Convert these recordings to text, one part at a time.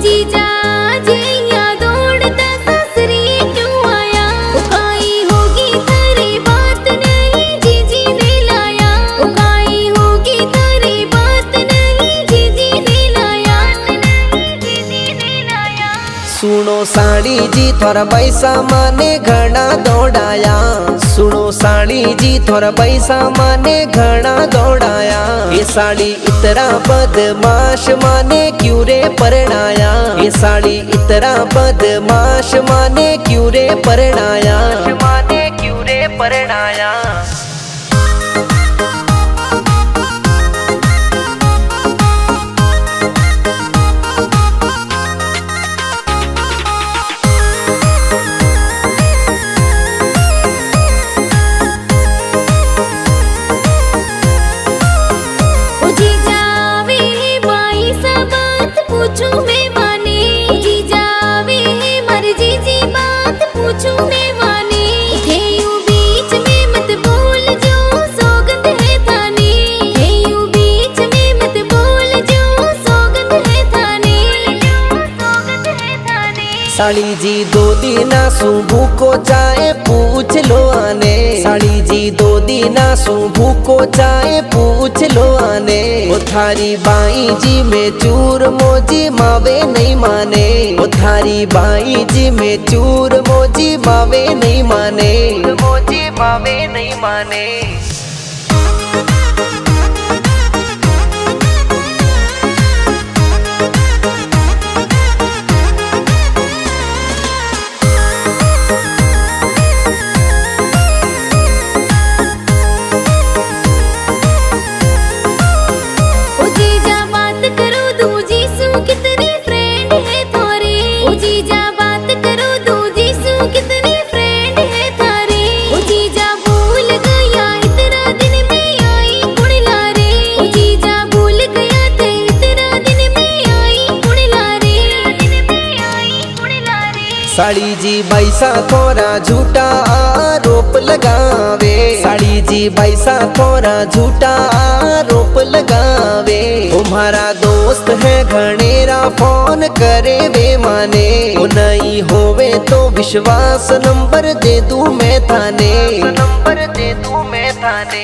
जीजा जैया दौड़ता ससुरी क्यों आया? उकाई होगी थारी बात नहीं जीजी ने लाया। उकाई होगी थारी बात नहीं जीजी ने लाया। सुनो साड़ी जी थोड़ा पैसा माने घना दौड़ाया। सुनो साड़ी जी थोड़ा पैसा माने घना दौड़ाया। ये साड़ी इतना बदमाश माने क्यों रे परणाया। ये साड़ी इतना बदमाश माने क्यों रे परणाया। माने क्यों रे परणाया। पूछूं मैं माने जीजा वे मर जीजी बात पूछूं मैं माने। हे यूं बीच में मत बोल जो सौगंध है थाने। हे यूं बीच में मत बोल जो सौगंध है थाने। सौगंध है थाने। साड़ी जी 2 दिन सुबह को चाहे पूछ लो आने। साड़ी जी 2 दिन सुबह को चाहे पूछ लो आने। वो थारी बाई जी में चूर मोजी मावे नहीं माने। वो थारी बाई जी में चूर मोजी मावे नहीं माने। मोजी मावे नहीं माने। कितनी फ्रेंड है थारे। ओ जीजा बात करो दो जीसू कितनी फ्रेंड है थारे। ओ जीजा भूल गया इतना दिन में आई कुड़ लारे। ओ जीजा भूल गया थे इतना दिन में आई कुड़ लारे। दिन में आई कुड़ लारे। साड़ी जी पैसा थोड़ा झूठा आरोप लगावे। साड़ी जी पैसा थोड़ा झूठा आरोप लगावे। तुम्हारा दोस्त है घनेरा फोन करे वे माने। वो नहीं होवे तो विश्वास नंबर दे दूं मैं थाने। नंबर दे दूं मैं थाने।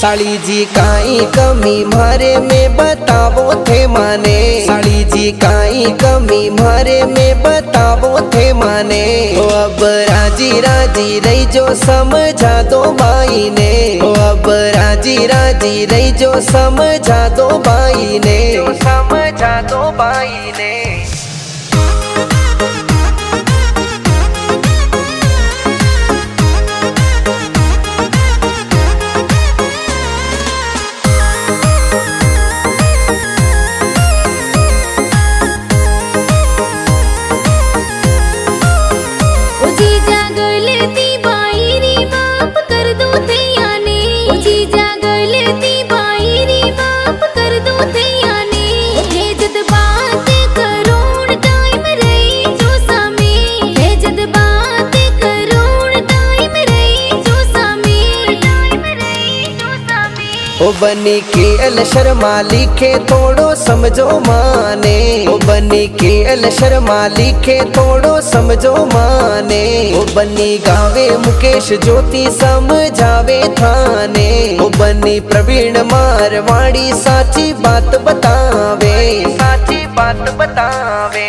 साड़ी जी काई कमी मारे में बतावो थे माने। साड़ी जी काई कमी मारे में बतावो थे माने। ओ अब राजी राजी रही जो समझा दो बाई ने। ओ अब राजी राजी रही जो समझा दो बाई ने। समझा दो बाई ने। ओ बनी के अल शर्मा लिखे थोड़ो समझो माने। ओ बनी के अल शर्मा लिखे थोड़ो समझो माने। ओ बनी गावे मुकेश ज्योति समझावे थाने। ओ बनी प्रवीण मारवाड़ी साची बात बतावे। साची बात बतावे।